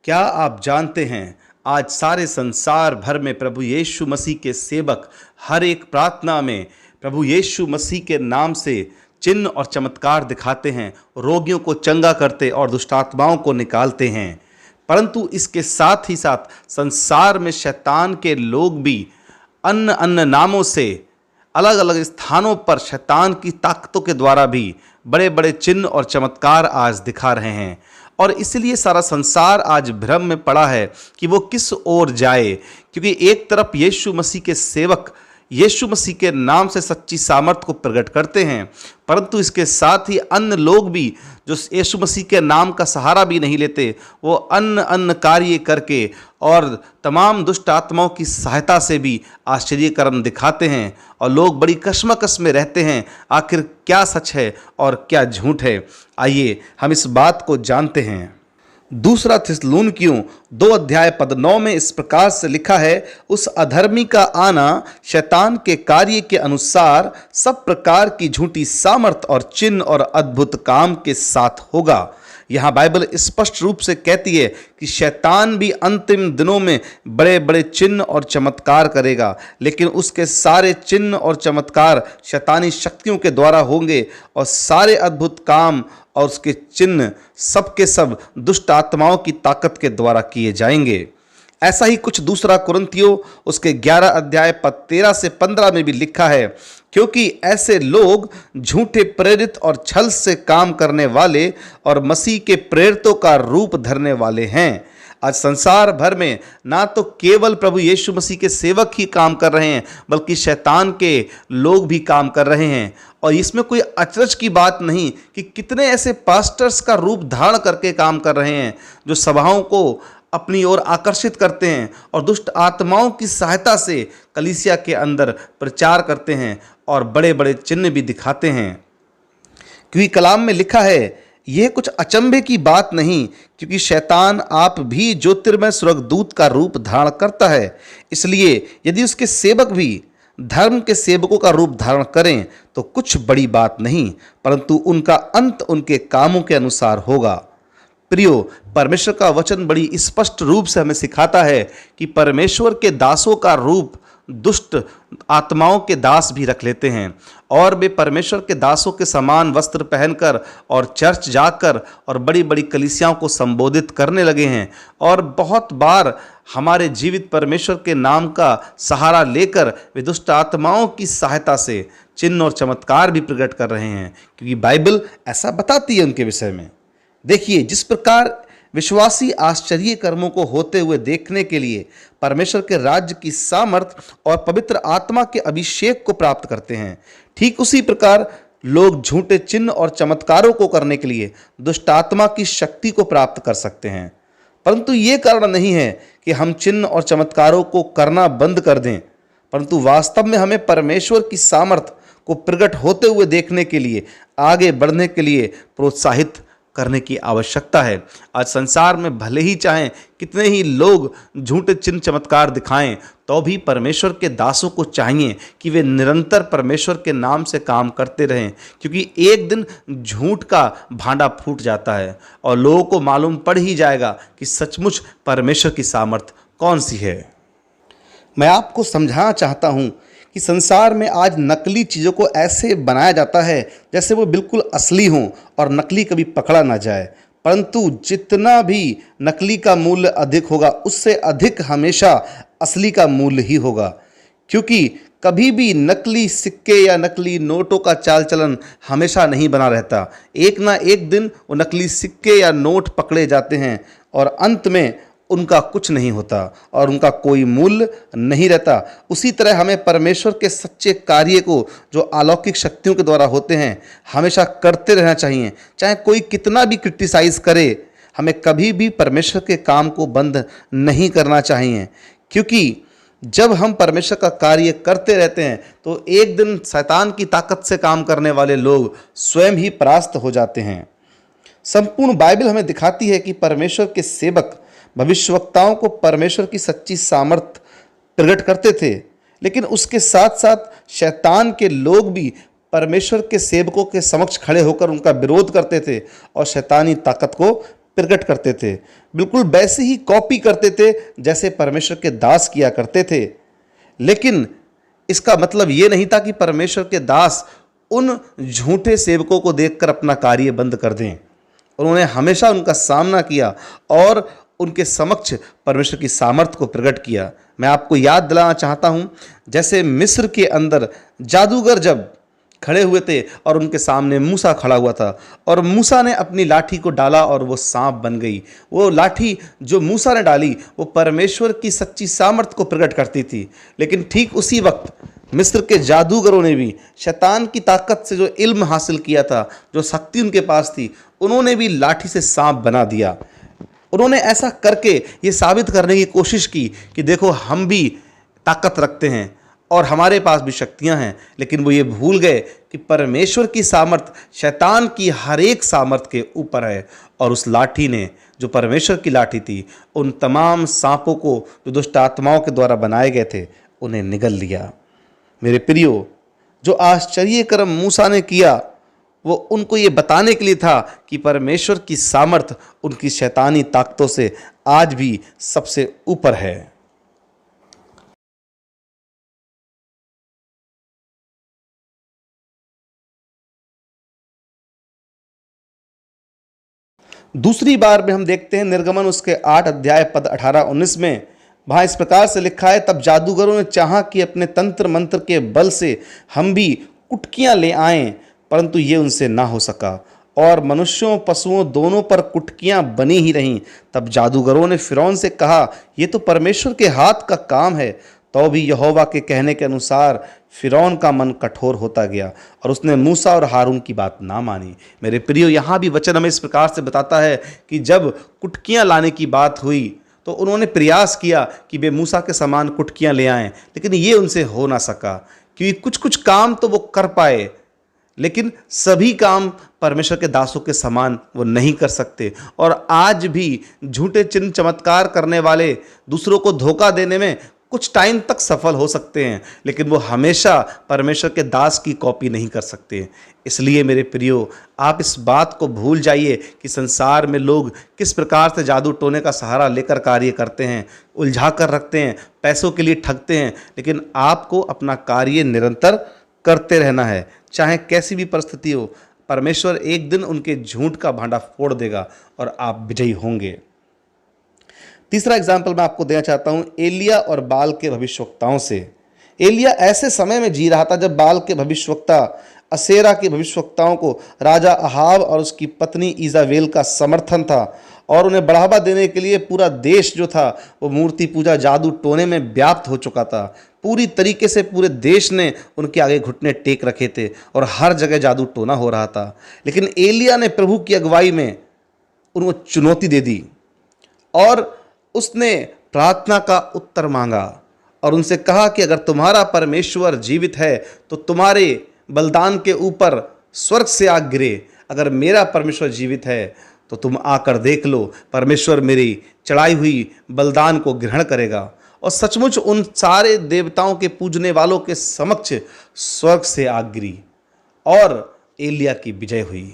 क्या आप जानते हैं आज सारे संसार भर में प्रभु यीशु मसीह के सेवक हर एक प्रार्थना में प्रभु यीशु मसीह के नाम से चिन्ह और चमत्कार दिखाते हैं, रोगियों को चंगा करते और दुष्टात्माओं को निकालते हैं। परंतु इसके साथ ही साथ संसार में शैतान के लोग भी अन्य अन्य नामों से अलग अलग स्थानों पर शैतान की ताकतों के द्वारा भी बड़े बड़े चिन्ह और चमत्कार आज दिखा रहे हैं। और इसलिए सारा संसार आज भ्रम में पड़ा है कि वो किस ओर जाए, क्योंकि एक तरफ यीशु मसीह के सेवक यीशु मसीह के नाम से सच्ची सामर्थ को प्रकट करते हैं, परंतु इसके साथ ही अन्य लोग भी जो यीशु मसीह के नाम का सहारा भी नहीं लेते, वो अन्य अन्य कार्य करके और तमाम दुष्ट आत्माओं की सहायता से भी आश्चर्य कर्म दिखाते हैं और लोग बड़ी कशमकश में रहते हैं। आखिर क्या सच है और क्या झूठ है, आइए हम इस बात को जानते हैं। दूसरा थिस्सलुनीकियों 2 अध्याय 9 में इस प्रकार से लिखा है, उस अधर्मी का आना शैतान के कार्य के अनुसार सब प्रकार की झूठी सामर्थ और चिन्ह और अद्भुत काम के साथ होगा। यहाँ बाइबल स्पष्ट रूप से कहती है कि शैतान भी अंतिम दिनों में बड़े बड़े चिन्ह और चमत्कार करेगा, लेकिन उसके सारे चिन्ह और चमत्कार शैतानी शक्तियों के द्वारा होंगे और सारे अद्भुत काम और उसके चिन्ह सब के सब दुष्ट आत्माओं की ताकत के द्वारा किए जाएंगे। ऐसा ही कुछ दूसरा कुरिन्थियों उसके 11 अध्याय 13 से 15 में भी लिखा है, क्योंकि ऐसे लोग झूठे प्रेरित और छल से काम करने वाले और मसीह के प्रेरितों का रूप धरने वाले हैं। आज संसार भर में ना तो केवल प्रभु यीशु मसीह के सेवक ही काम कर रहे हैं, बल्कि शैतान के लोग भी काम कर रहे हैं। और इसमें कोई अचरज की बात नहीं कि कितने ऐसे पास्टर्स का रूप धारण करके काम कर रहे हैं, जो सभाओं को अपनी ओर आकर्षित करते हैं और दुष्ट आत्माओं की सहायता से कलीसिया के अंदर प्रचार करते हैं और बड़े बड़े चिन्ह भी दिखाते हैं। क्योंकि कलाम में लिखा है, यह कुछ अचंभे की बात नहीं, क्योंकि शैतान आप भी ज्योतिर्मय स्वर्गदूत का रूप धारण करता है। इसलिए यदि उसके सेवक भी धर्म के सेवकों का रूप धारण करें तो कुछ बड़ी बात नहीं, परंतु उनका अंत उनके कामों के अनुसार होगा। प्रियो, परमेश्वर का वचन बड़ी स्पष्ट रूप से हमें सिखाता है कि परमेश्वर के दासों का रूप दुष्ट आत्माओं के दास भी रख लेते हैं और वे परमेश्वर के दासों के समान वस्त्र पहनकर और चर्च जाकर और बड़ी बड़ी कलीसियाओं को संबोधित करने लगे हैं। और बहुत बार हमारे जीवित परमेश्वर के नाम का सहारा लेकर वे दुष्ट आत्माओं की सहायता से चिन्ह और चमत्कार भी प्रकट कर रहे हैं, क्योंकि बाइबल ऐसा बताती है उनके विषय में। देखिए, जिस प्रकार विश्वासी आश्चर्य कर्मों को होते हुए देखने के लिए परमेश्वर के राज्य की सामर्थ और पवित्र आत्मा के अभिषेक को प्राप्त करते हैं, ठीक उसी प्रकार लोग झूठे चिन्ह और चमत्कारों को करने के लिए दुष्ट आत्मा की शक्ति को प्राप्त कर सकते हैं। परंतु ये कारण नहीं है कि हम चिन्ह और चमत्कारों को करना बंद कर दें, परंतु वास्तव में हमें परमेश्वर की सामर्थ को प्रकट होते हुए देखने के लिए आगे बढ़ने के लिए प्रोत्साहित करने की आवश्यकता है। आज संसार में भले ही चाहें कितने ही लोग झूठे चिन्ह चमत्कार दिखाएं, तो भी परमेश्वर के दासों को चाहिए कि वे निरंतर परमेश्वर के नाम से काम करते रहें, क्योंकि एक दिन झूठ का भांडा फूट जाता है और लोगों को मालूम पड़ ही जाएगा कि सचमुच परमेश्वर की सामर्थ कौन सी है। मैं आपको समझाना चाहता हूँ कि संसार में आज नकली चीज़ों को ऐसे बनाया जाता है जैसे वो बिल्कुल असली हों और नकली कभी पकड़ा ना जाए, परंतु जितना भी नकली का मूल्य अधिक होगा, उससे अधिक हमेशा असली का मूल्य ही होगा। क्योंकि कभी भी नकली सिक्के या नकली नोटों का चाल चलन हमेशा नहीं बना रहता। एक ना एक दिन वो नकली सिक्के या नोट पकड़े जाते हैं और अंत में उनका कुछ नहीं होता और उनका कोई मूल्य नहीं रहता। उसी तरह हमें परमेश्वर के सच्चे कार्य को जो अलौकिक शक्तियों के द्वारा होते हैं हमेशा करते रहना चाहिए। चाहे कोई कितना भी क्रिटिसाइज करे, हमें कभी भी परमेश्वर के काम को बंद नहीं करना चाहिए, क्योंकि जब हम परमेश्वर का कार्य करते रहते हैं तो एक दिन शैतान की ताकत से काम करने वाले लोग स्वयं ही परास्त हो जाते हैं। संपूर्ण बाइबल हमें दिखाती है कि परमेश्वर के सेवक भविष्यवक्ताओं को परमेश्वर की सच्ची सामर्थ प्रकट करते थे, लेकिन उसके साथ साथ शैतान के लोग भी परमेश्वर के सेवकों के समक्ष खड़े होकर उनका विरोध करते थे और शैतानी ताकत को प्रकट करते थे, बिल्कुल वैसे ही कॉपी करते थे जैसे परमेश्वर के दास किया करते थे। लेकिन इसका मतलब ये नहीं था कि परमेश्वर के दास उन झूठे सेवकों को देखकर अपना कार्य बंद कर दें। उन्होंने हमेशा उनका सामना किया और उनके समक्ष परमेश्वर की सामर्थ को प्रकट किया। मैं आपको याद दिलाना चाहता हूं, जैसे मिस्र के अंदर जादूगर जब खड़े हुए थे और उनके सामने मूसा खड़ा हुआ था और मूसा ने अपनी लाठी को डाला और वो सांप बन गई। वो लाठी जो मूसा ने डाली वो परमेश्वर की सच्ची सामर्थ को प्रकट करती थी। लेकिन ठीक उसी वक्त मिस्र के जादूगरों ने भी शैतान की ताकत से जो इल्म हासिल किया था, जो शक्ति उनके पास थी, उन्होंने भी लाठी से सांप बना दिया। उन्होंने ऐसा करके ये साबित करने की कोशिश की कि देखो हम भी ताकत रखते हैं और हमारे पास भी शक्तियां हैं। लेकिन वो ये भूल गए कि परमेश्वर की सामर्थ शैतान की हर एक सामर्थ के ऊपर है। और उस लाठी ने, जो परमेश्वर की लाठी थी, उन तमाम सांपों को जो दुष्ट आत्माओं के द्वारा बनाए गए थे उन्हें निगल लिया। मेरे प्रियो, जो आश्चर्य कर्म मूसा ने किया वो उनको ये बताने के लिए था कि परमेश्वर की सामर्थ उनकी शैतानी ताकतों से आज भी सबसे ऊपर है। दूसरी बार में हम देखते हैं निर्गमन उसके 8 अध्याय पद 18-19 में, वहां इस प्रकार से लिखा है, तब जादूगरों ने चाहा कि अपने तंत्र मंत्र के बल से हम भी कुटकियां ले आएं, परंतु ये उनसे ना हो सका और मनुष्यों पशुओं दोनों पर कुटकियां बनी ही रहीं। तब जादूगरों ने फिरौन से कहा, ये तो परमेश्वर के हाथ का काम है। तो भी यहोवा के कहने के अनुसार फिरौन का मन कठोर होता गया और उसने मूसा और हारून की बात ना मानी। मेरे प्रियो, यहाँ भी वचन हमें इस प्रकार से बताता है कि जब कुटकियां लाने की बात हुई तो उन्होंने प्रयास किया कि वे मूसा के समान कुटकियां ले आएं, लेकिन ये उनसे हो ना सका। क्योंकि कुछ कुछ काम तो वो कर पाए, लेकिन सभी काम परमेश्वर के दासों के समान वो नहीं कर सकते। और आज भी झूठे चिन्ह चमत्कार करने वाले दूसरों को धोखा देने में कुछ टाइम तक सफल हो सकते हैं, लेकिन वो हमेशा परमेश्वर के दास की कॉपी नहीं कर सकते। इसलिए मेरे प्रियो, आप इस बात को भूल जाइए कि संसार में लोग किस प्रकार से जादू टोने का सहारा लेकर कार्य करते हैं, उलझा कर रखते हैं, पैसों के लिए ठगते हैं। लेकिन आपको अपना कार्य निरंतर करते रहना है, चाहे कैसी भी परिस्थिति हो। परमेश्वर एक दिन उनके झूठ का भांडा फोड़ देगा और आप विजयी होंगे। तीसरा एग्जाम्पल मैं आपको देना चाहता हूं एलिया और बाल के भविष्यवक्ताओं से। एलिया ऐसे समय में जी रहा था जब बाल के भविष्यवक्ता असेरा के भविष्यवक्ताओं को राजा अहाब और उसकी पत्नी इजाबेल का समर्थन था और उन्हें बढ़ावा देने के लिए पूरा देश जो था वो मूर्ति पूजा जादू टोने में व्याप्त हो चुका था। पूरी तरीके से पूरे देश ने उनके आगे घुटने टेक रखे थे और हर जगह जादू टोना हो रहा था। लेकिन एलिया ने प्रभु की अगुवाई में उनको चुनौती दे दी और उसने प्रार्थना का उत्तर मांगा और उनसे कहा कि अगर तुम्हारा परमेश्वर जीवित है तो तुम्हारे बलिदान के ऊपर स्वर्ग से आग गिरे। अगर मेरा परमेश्वर जीवित है तो तुम आकर देख लो, परमेश्वर मेरी चढ़ाई हुई बलिदान को ग्रहण करेगा। और सचमुच उन सारे देवताओं के पूजने वालों के समक्ष स्वर्ग से आग गिरी और एलिया की विजय हुई।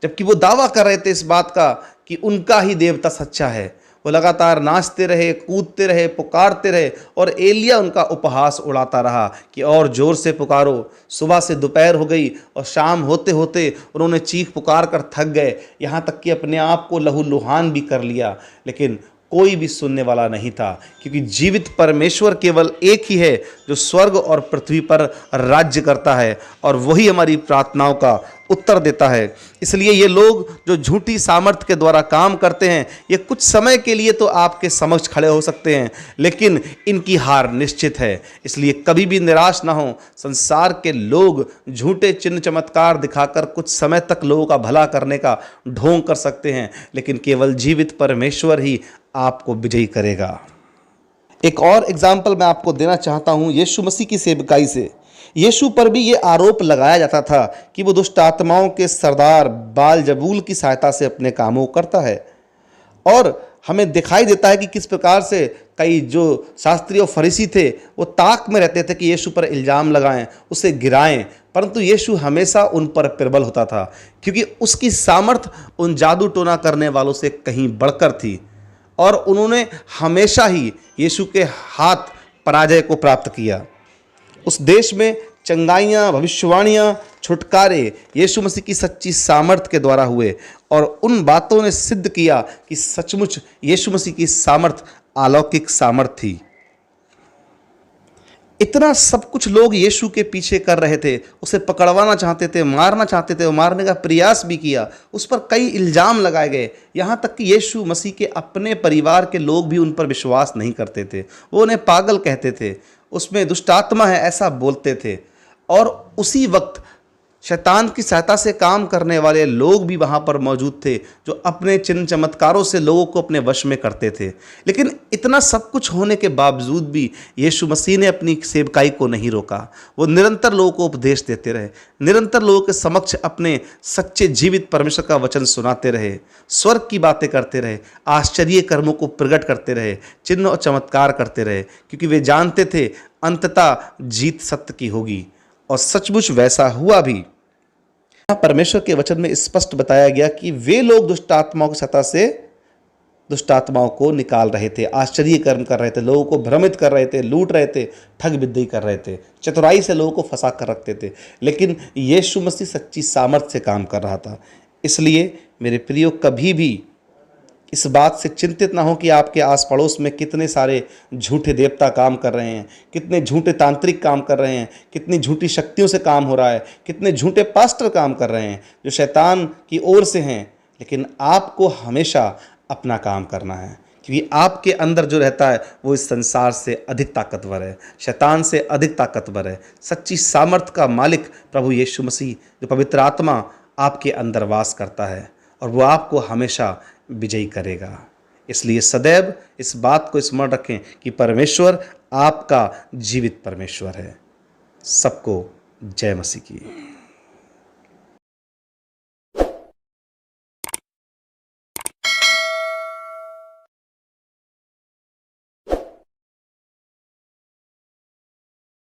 जबकि वो दावा कर रहे थे इस बात का कि उनका ही देवता सच्चा है। वो लगातार नाचते रहे, कूदते रहे, पुकारते रहे और एलिया उनका उपहास उड़ाता रहा कि और जोर से पुकारो। सुबह से दोपहर हो गई और शाम होते होते उन्होंने चीख पुकार कर थक गए, यहाँ तक कि अपने आप को लहूलुहान भी कर लिया, लेकिन कोई भी सुनने वाला नहीं था। क्योंकि जीवित परमेश्वर केवल एक ही है जो स्वर्ग और पृथ्वी पर राज्य करता है और वही हमारी प्रार्थनाओं का उत्तर देता है। इसलिए ये लोग जो झूठी सामर्थ्य के द्वारा काम करते हैं, ये कुछ समय के लिए तो आपके समक्ष खड़े हो सकते हैं, लेकिन इनकी हार निश्चित है। इसलिए कभी भी निराश ना हो। संसार के लोग झूठे चिन्ह चमत्कार दिखाकर कुछ समय तक लोगों का भला करने का ढोंग कर सकते हैं, लेकिन केवल जीवित परमेश्वर ही आपको विजयी करेगा। एक और एग्जाम्पल मैं आपको देना चाहता हूं यीशु मसीह की सेवकाई से। यीशु पर भी ये आरोप लगाया जाता था कि वो दुष्ट आत्माओं के सरदार बालजबूल की सहायता से अपने कामों को करता है और हमें दिखाई देता है कि किस प्रकार से कई जो शास्त्री और फरीसी थे वो ताक में रहते थे कि यीशु पर इल्ज़ाम लगाएं, उसे गिराएं, परंतु यीशु हमेशा उन पर प्रबल होता था, क्योंकि उसकी सामर्थ उन जादू टोना करने वालों से कहीं बढ़कर थी। और उन्होंने हमेशा ही यीशु के हाथ पराजय को प्राप्त किया। उस देश में चंगाइयाँ, भविष्यवाणियाँ, छुटकारे यीशु मसीह की सच्ची सामर्थ के द्वारा हुए, और उन बातों ने सिद्ध किया कि सचमुच यीशु मसीह की सामर्थ अलौकिक सामर्थ थी। इतना सब कुछ लोग यीशु के पीछे कर रहे थे, उसे पकड़वाना चाहते थे, मारना चाहते थे, मारने का प्रयास भी किया, उस पर कई इल्ज़ाम लगाए गए, यहाँ तक कि यीशु मसीह के अपने परिवार के लोग भी उन पर विश्वास नहीं करते थे। वो उन्हें पागल कहते थे, उसमें दुष्ट आत्मा है ऐसा बोलते थे। और उसी वक्त शैतान की सहायता से काम करने वाले लोग भी वहाँ पर मौजूद थे, जो अपने चिन्ह चमत्कारों से लोगों को अपने वश में करते थे। लेकिन इतना सब कुछ होने के बावजूद भी यीशु मसीह ने अपनी सेवकाई को नहीं रोका। वो निरंतर लोगों को उपदेश देते रहे, निरंतर लोगों के समक्ष अपने सच्चे जीवित परमेश्वर का वचन सुनाते रहे, स्वर्ग की बातें करते रहे, आश्चर्य कर्मों को प्रकट करते रहे, चिन्ह और चमत्कार करते रहे, क्योंकि वे जानते थे अंततः जीत सत्य की होगी। और सचमुच वैसा हुआ भी। परमेश्वर के वचन में स्पष्ट बताया गया कि वे लोग दुष्ट आत्माओं की सत्ता से दुष्ट आत्माओं को निकाल रहे थे, आश्चर्य कर्म कर रहे थे, लोगों को भ्रमित कर रहे थे, लूट रहे थे, ठग विद्या कर रहे थे, चतुराई से लोगों को फंसा कर रखते थे। लेकिन यीशु मसीह सच्ची सामर्थ से काम कर रहा था। इसलिए मेरे प्रियो, कभी भी इस बात से चिंतित ना हो कि आपके आस पड़ोस में कितने सारे झूठे देवता काम कर रहे हैं, कितने झूठे तांत्रिक काम कर रहे हैं, कितनी झूठी शक्तियों से काम हो रहा है, कितने झूठे पास्टर काम कर रहे हैं जो शैतान की ओर से हैं। लेकिन आपको हमेशा अपना काम करना है, क्योंकि आपके अंदर जो रहता है वो इस संसार से अधिक ताकतवर है, शैतान से अधिक ताकतवर है। सच्ची सामर्थ का मालिक प्रभु यीशु मसीह, जो पवित्र आत्मा आपके अंदर वास करता है, और वो आपको हमेशा विजयी करेगा। इसलिए सदैव इस बात को स्मरण रखें कि परमेश्वर आपका जीवित परमेश्वर है। सबको जय मसीह की।